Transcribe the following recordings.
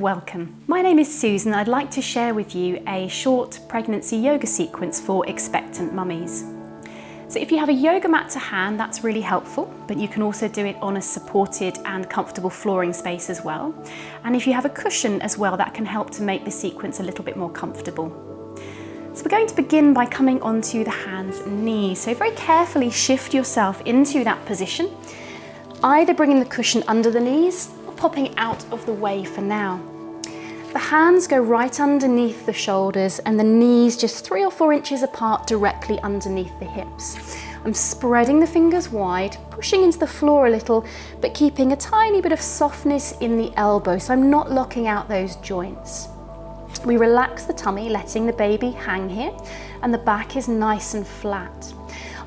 welcome. My name is Susan. I'd like to share with you a short pregnancy yoga sequence for expectant mummies. So if you have a yoga mat to hand, that's really helpful, but you can also do it on a supported and comfortable flooring space as well. And if you have a cushion as well, that can help to make the sequence a little bit more comfortable. So we're going to begin by coming onto the hands and knees. So very carefully shift yourself into that position, either bringing the cushion under the knees or popping out of the way for now. The hands go right underneath the shoulders and the knees just 3 or 4 inches apart directly underneath the hips. I'm spreading the fingers wide, pushing into the floor a little, but keeping a tiny bit of softness in the elbow, so I'm not locking out those joints. We relax the tummy, letting the baby hang here, and the back is nice and flat.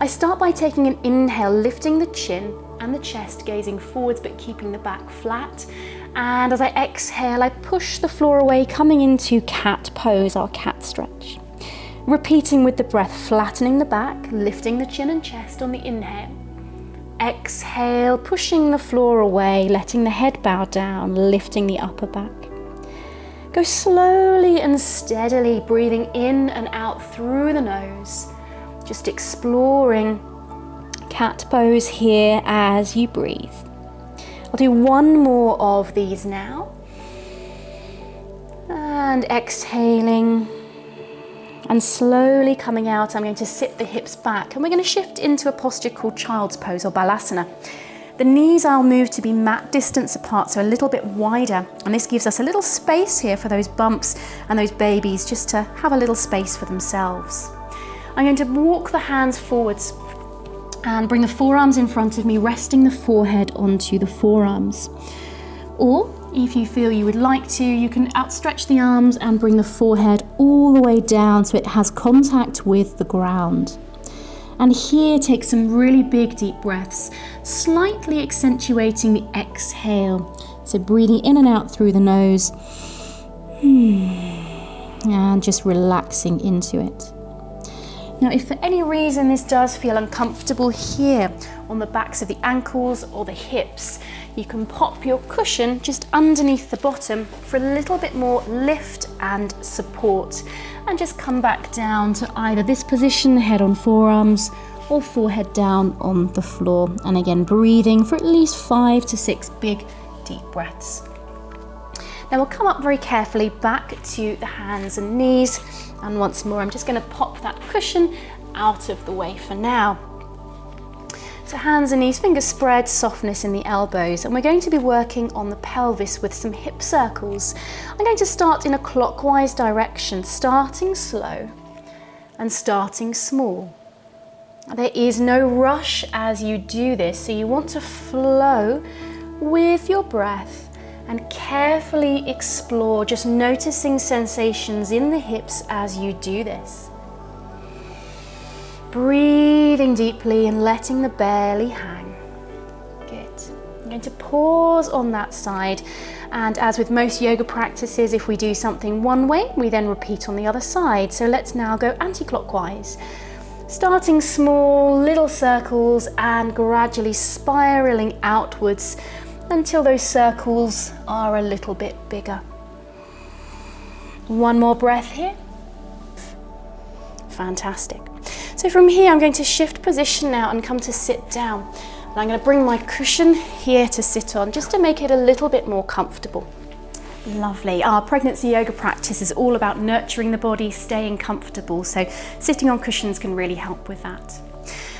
I start by taking an inhale, lifting the chin and the chest, gazing forwards but keeping the back flat. And as I exhale, I push the floor away, coming into cat pose, our cat stretch. Repeating with the breath, flattening the back, lifting the chin and chest on the inhale. Exhale, pushing the floor away, letting the head bow down, lifting the upper back. Go slowly and steadily, breathing in and out through the nose. Just exploring cat pose here as you breathe. I'll do one more of these now. And exhaling and slowly coming out, I'm going to sit the hips back and we're going to shift into a posture called child's pose or balasana. The knees I'll move to be mat distance apart, so a little bit wider, and this gives us a little space here for those bumps and those babies just to have a little space for themselves. I'm going to walk the hands forwards and bring the forearms in front of me, resting the forehead onto the forearms. Or if you feel you would like to, you can outstretch the arms and bring the forehead all the way down so it has contact with the ground. And here, take some really big deep breaths, slightly accentuating the exhale. So breathing in and out through the nose, and just relaxing into it. Now, if for any reason this does feel uncomfortable here on the backs of the ankles or the hips, you can pop your cushion just underneath the bottom for a little bit more lift and support, and just come back down to either this position, head on forearms, or forehead down on the floor. And again, breathing for at least 5 to 6 big deep breaths. Now we'll come up very carefully back to the hands and knees, and once more I'm just going to pop that cushion out of the way for now. So hands and knees, fingers spread, softness in the elbows, and we're going to be working on the pelvis with some hip circles. I'm going to start in a clockwise direction, starting slow and starting small. There is no rush as you do this, so you want to flow with your breath and carefully explore, just noticing sensations in the hips as you do this. Breathing deeply and letting the belly hang. Good. I'm going to pause on that side, and as with most yoga practices, if we do something one way, we then repeat on the other side. So let's now go anti-clockwise. Starting small, little circles and gradually spiraling outwards until those circles are a little bit bigger. One more breath here. Fantastic. So from here, I'm going to shift position now and come to sit down. And I'm going to bring my cushion here to sit on, just to make it a little bit more comfortable. Lovely. Our pregnancy yoga practice is all about nurturing the body, staying comfortable. So sitting on cushions can really help with that.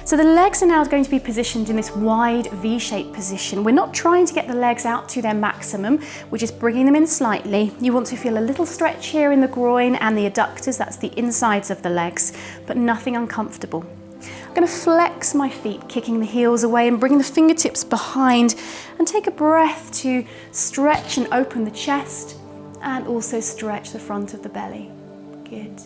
So the legs are now going to be positioned in this wide V-shaped position. We're not trying to get the legs out to their maximum, we're just bringing them in slightly. You want to feel a little stretch here in the groin and the adductors, that's the insides of the legs, but nothing uncomfortable. I'm going to flex my feet, kicking the heels away and bringing the fingertips behind, and take a breath to stretch and open the chest and also stretch the front of the belly. Good.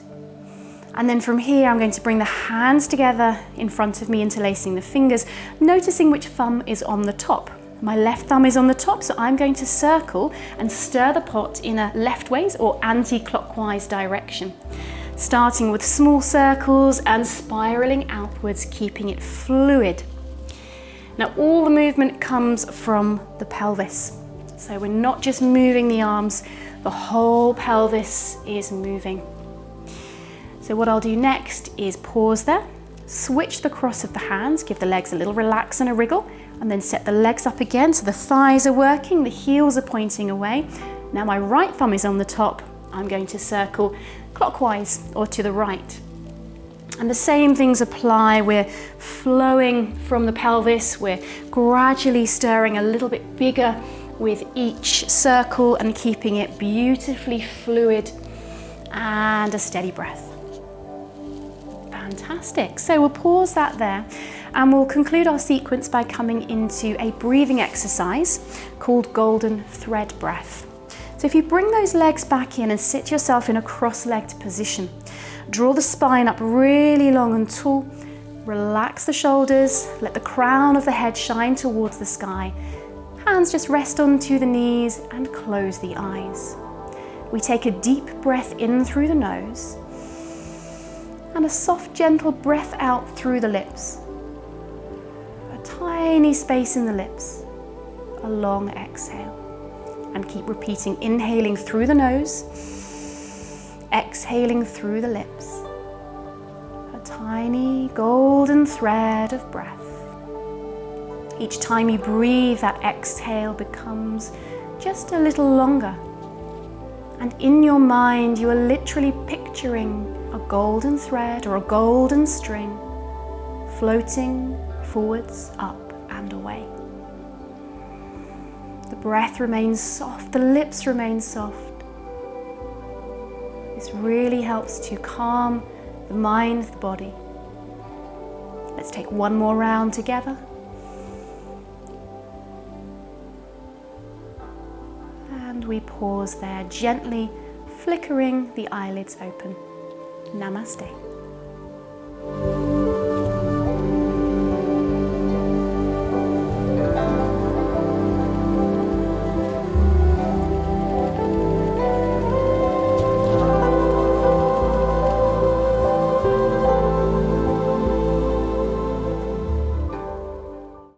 And then from here, I'm going to bring the hands together in front of me, interlacing the fingers, noticing which thumb is on the top. My left thumb is on the top, so I'm going to circle and stir the pot in a leftways or anti-clockwise direction. Starting with small circles and spiraling outwards, keeping it fluid. Now all the movement comes from the pelvis. So we're not just moving the arms, the whole pelvis is moving. So what I'll do next is pause there, switch the cross of the hands, give the legs a little relax and a wriggle, and then set the legs up again so the thighs are working, the heels are pointing away. Now my right thumb is on the top. I'm going to circle clockwise or to the right. And the same things apply. We're flowing from the pelvis. We're gradually stirring a little bit bigger with each circle and keeping it beautifully fluid and a steady breath. Fantastic. So we'll pause that there and we'll conclude our sequence by coming into a breathing exercise called golden thread breath. So if you bring those legs back in and sit yourself in a cross-legged position, draw the spine up really long and tall, relax the shoulders, let the crown of the head shine towards the sky, hands just rest onto the knees and close the eyes. We take a deep breath in through the nose and a soft, gentle breath out through the lips. A tiny space in the lips, a long exhale. And keep repeating, inhaling through the nose, exhaling through the lips. A tiny golden thread of breath. Each time you breathe, that exhale becomes just a little longer. And in your mind, you are literally picturing a golden thread or a golden string floating forwards, up and away. The breath remains soft, the lips remain soft. This really helps to calm the mind, the body. Let's take one more round together. And we pause there, gently flickering the eyelids open. Namaste.